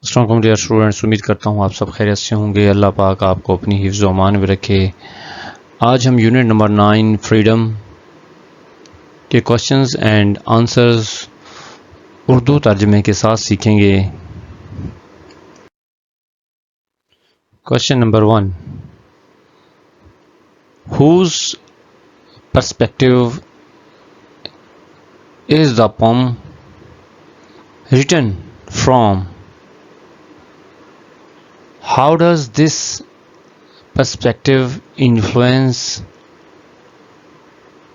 अस्सलाम वालेकुम dear students, उम्मीद करता हूँ आप सब खैरियत से होंगे। अल्लाह पाक आपको अपनी हिफ्ज़ व अमान में रखे। आज हम यूनिट नंबर 9 फ्रीडम के क्वेश्चंस एंड आंसर्स उर्दू तर्जमे के साथ सीखेंगे। Question number 1, whose perspective is the poem written from? How does this perspective influence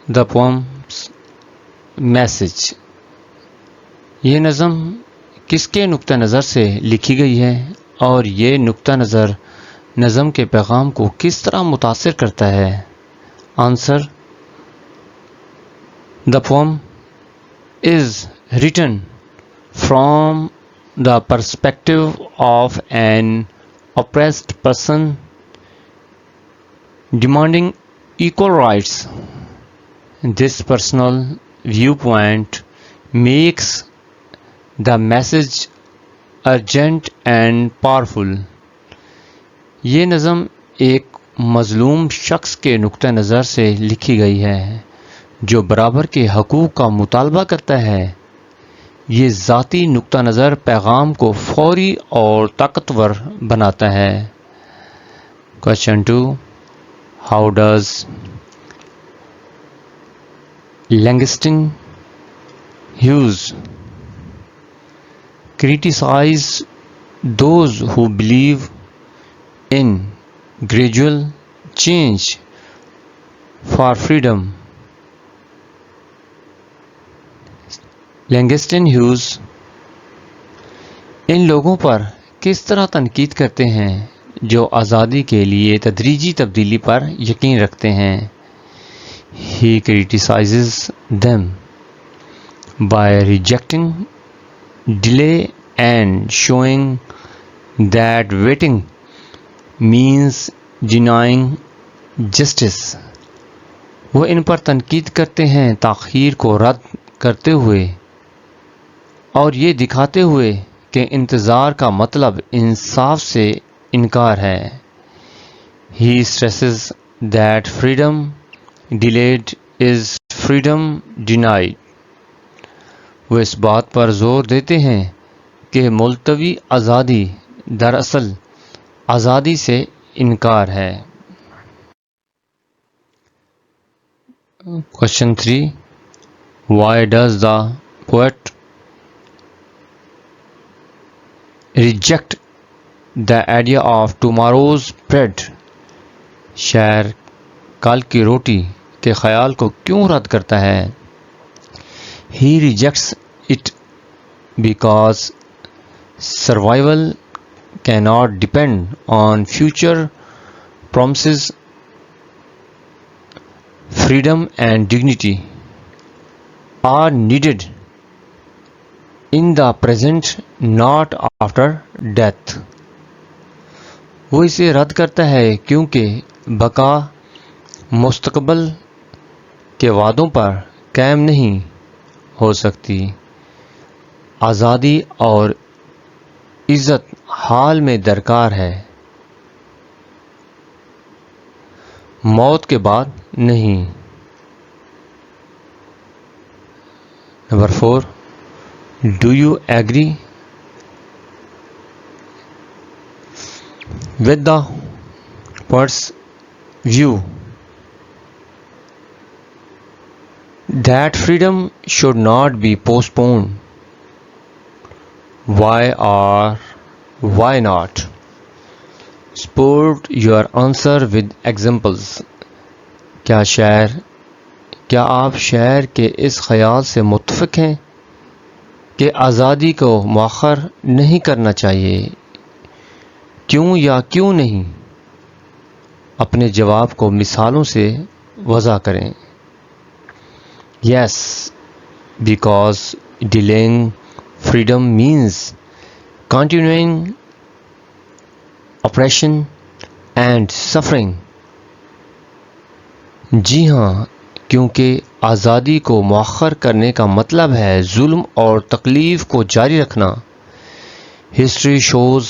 the poem's message? ये नज़म किसके नुक्ता नज़र से लिखी गई है और ये नुक्ता नज़र नज़म के पैगाम को किस तरह मुतासिर करता है? Answer: The poem is written from the perspective of an oppressed person demanding equal rights. This personal viewpoint makes the message urgent and powerful. ये नज़म एक मज़लूम शख्स के नुक्ता नज़र से लिखी गई है जो बराबर के हकूक़ का मुतालबा करता है। ये ज़ाती नुक्ता नज़र पैगाम को फौरी और ताकतवर बनाता है। Question 2, how does Langston Hughes criticise those who believe in gradual change for freedom? Langston Hughes इन लोगों पर किस तरह तनकीद करते हैं जो आज़ादी के लिए तदरीजी तब्दीली पर यकीन रखते हैं। He criticizes them by rejecting delay and showing that waiting means denying justice. वो इन पर तनकीद करते हैं ताख़ीर को रद्द करते हुए और ये दिखाते हुए कि इंतज़ार का मतलब इंसाफ से इनकार है। He stresses that freedom delayed is freedom denied. वो इस बात पर ज़ोर देते हैं कि मुल्तवी आज़ादी दरअसल आज़ादी से इनकार है। Question 3, why does the poet reject the idea of tomorrow's bread? शायर कल की रोटी के ख्याल को क्यों रद्द करता है? He rejects it because survival cannot depend on future promises. Freedom and dignity are needed in the present, not after death. वो इसे रद्द करता है क्योंकि बका मुस्तकबल के वादों पर कायम नहीं हो सकती। आज़ादी और इज़्ज़त हाल में दरकार है, मौत के बाद नहीं। Number 4, do you agree with the poet's view that freedom should not be postponed? Why or why not? Support your answer with examples. क्या आप शायर के इस ख्याल से मुत्तफ़िक हैं कि आज़ादी को मुअख्खर नहीं करना चाहिए? क्यों या क्यों नहीं? अपने जवाब को मिसालों से वज़ा करें। Yes, because delaying freedom means continuing oppression and suffering. जी हाँ, क्योंकि आज़ादी को मुअख्खर करने का मतलब है जुल्म और तकलीफ़ को जारी रखना। History shows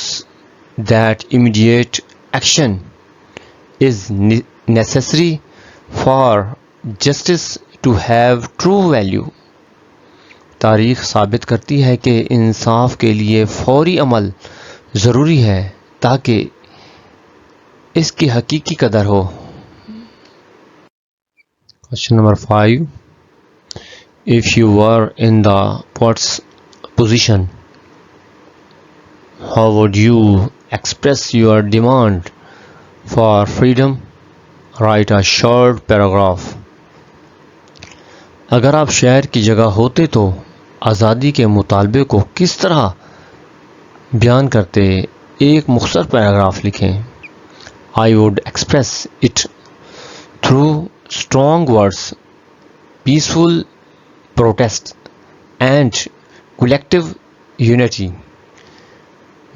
that immediate action is necessary for justice to have true value. तारीख साबित करती है कि इंसाफ के लिए फौरी अमल ज़रूरी है ताकि इसकी हकीकी कदर हो. Question number 5. If you were in the poet's position, how would you express your demand for freedom? Write a short paragraph. अगर आप शायर की जगह होते तो आज़ादी के मुतालबे को किस तरह बयान करते? एक मुख्तसर पैराग्राफ लिखें. I would express it through strong words, peaceful protest and collective unity.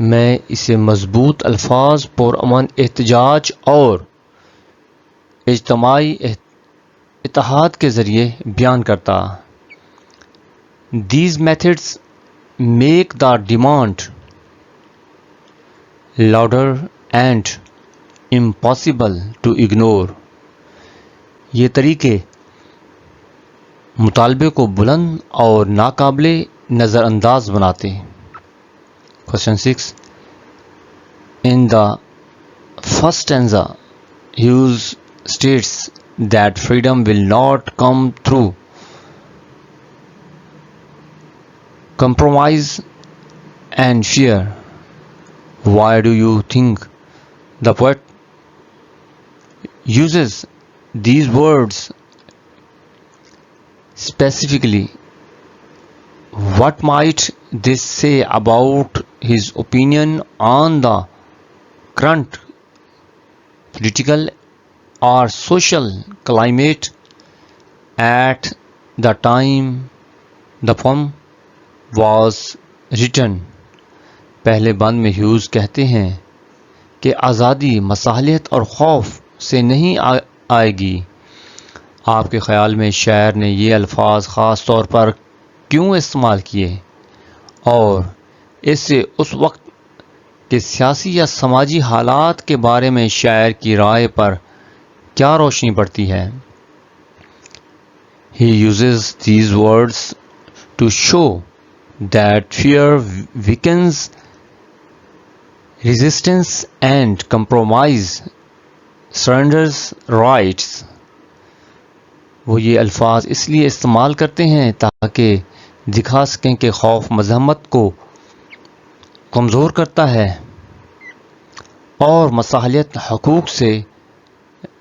मैं इसे मजबूत अल्फाज पुरअमन एहतजाज और इज्तमाई इत्तेहाद के ज़रिए बयान करता. These methods make the demand louder and impossible to ignore. ये तरीके मुतालबे को बुलंद और नाकाबिले नज़रअंदाज बनाते. Question 6. In the first stanza, Hughes states that freedom will not come through compromise and fear. Why do you think the poet uses these words specifically? What might this say about his opinion on the current political or social climate at the time the poem was written? पहले बंद में huge कहते हैं कि आज़ादी मसालियत और खौफ से नहीं आएगी. आपके ख्याल में शायर ने ये अल्फाज ख़ास तौर पर क्यों इस्तेमाल किए और इससे उस वक्त के सियासी या समाजी हालात के बारे में शायर की राय पर क्या रोशनी पड़ती है? He uses these words to show that fear weakens resistance and compromise surrenders rights. वो ये अल्फाज इसलिए इस्तेमाल करते हैं ताकि दिखा सकें कि खौफ मज़हमत को कमज़ोर करता है और मसालियत हकूक़ से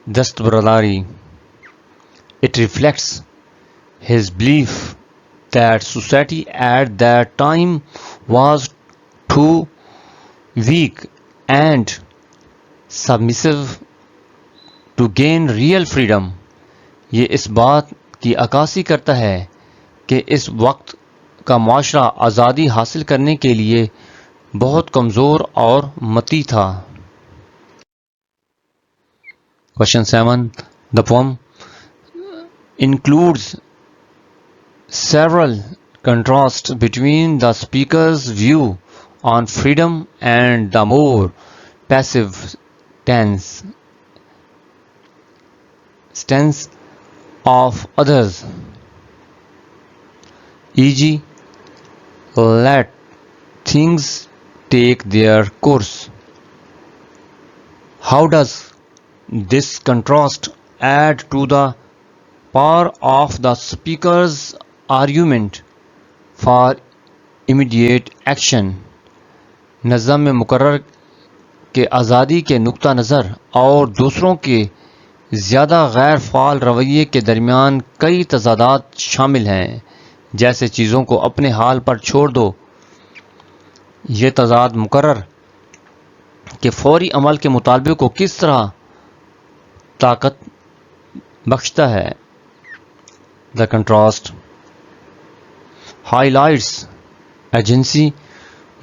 दस्तबरदारी. It reflects his belief that society at that time was too weak and submissive to gain real freedom. ये इस बात की अक्कासी करता है कि इस वक्त का माशरा आज़ादी हासिल करने के लिए बहुत कमज़ोर और मती था. Question 7. The poem includes several contrasts between the speaker's view on freedom and the more passive stance of others. E.g., let things take their course. How does this contrast add to the power of the speaker's argument for immediate action? नज़्म में मुकर्रर के आज़ादी के नुक्ता नज़र और दूसरों के ज़्यादा गैर फ़ाल रवैये के दरमियान कई तज़ादात शामिल हैं, जैसे चीज़ों को अपने हाल पर छोड़ दो. ये तज़ाद मुकर्रर के फ़ौरी अमल के मुतालबे को किस तरह ताकत बख्शता है. The contrast highlights agency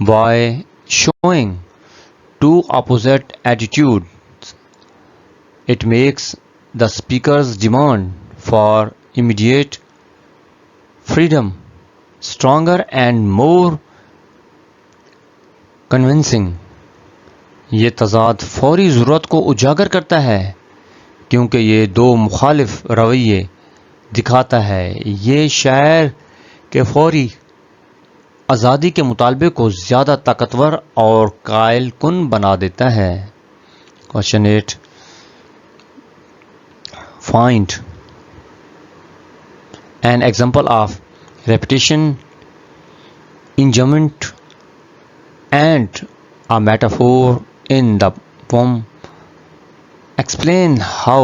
by showing two opposite attitudes. It makes the speaker's demand for immediate freedom stronger and more convincing, ये तज़ाद फौरी ज़रूरत को उजागर करता है क्योंकि ये दो मुखालिफ रवैये दिखाता है। ये शायर के फौरी आज़ादी के मुतालबे को ज़्यादा ताकतवर और कायल कुन बना देता है। Question 8, find an example of repetition, enjoyment and a metaphor in the poem. Explain how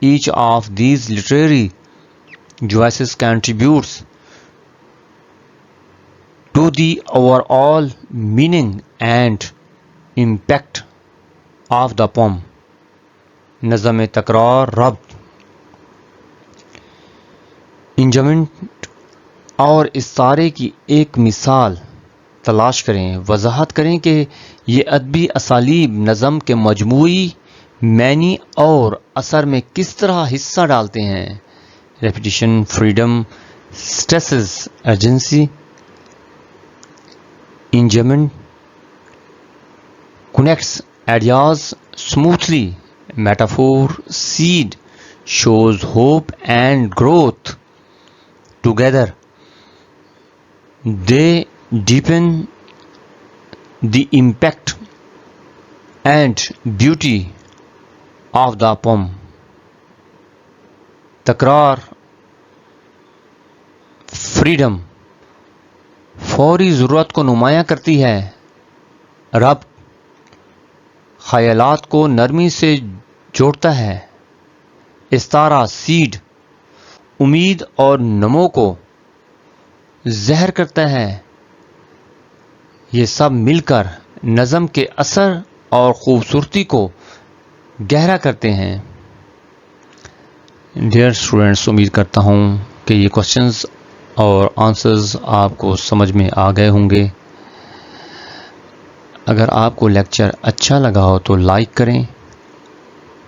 each of these literary choices contributes to the overall meaning and impact of the poem. नज़म तकरार रब्त, enjoyment और इस्तारे की एक मिसाल तलाश करें। वजाहत करें कि ये अदबी असालीब नज़म के मजमूई मैनी और असर में किस तरह हिस्सा डालते हैं। Repetition, freedom, stresses, urgency. Enjoyment connects ideas smoothly. Metaphor, seed, shows hope and growth. Together they deepen the impact and beauty of the poem. तकरार, फ्रीडम, फौरी ज़रूरत को नुमायां करती है। रब्त, ख़यालात को नरमी से जोड़ता है। इस्तारा, सीड, उम्मीद और नमो को ज़हर करता है। ये सब मिलकर नज़म के असर और ख़ूबसूरती को गहरा करते हैं। डियर स्टूडेंट्स, उम्मीद करता हूँ कि ये क्वेश्चंस और आंसर्स आपको समझ में आ गए होंगे। अगर आपको लेक्चर अच्छा लगा हो तो लाइक करें,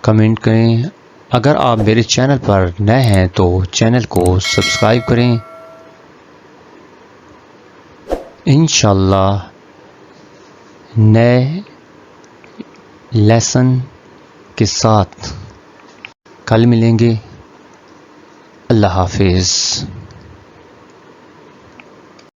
कमेंट करें। अगर आप मेरे चैनल पर नए हैं तो चैनल को सब्सक्राइब करें। इंशाल्लाह नए लेसन के साथ कल मिलेंगे। अल्लाह हाफिज़।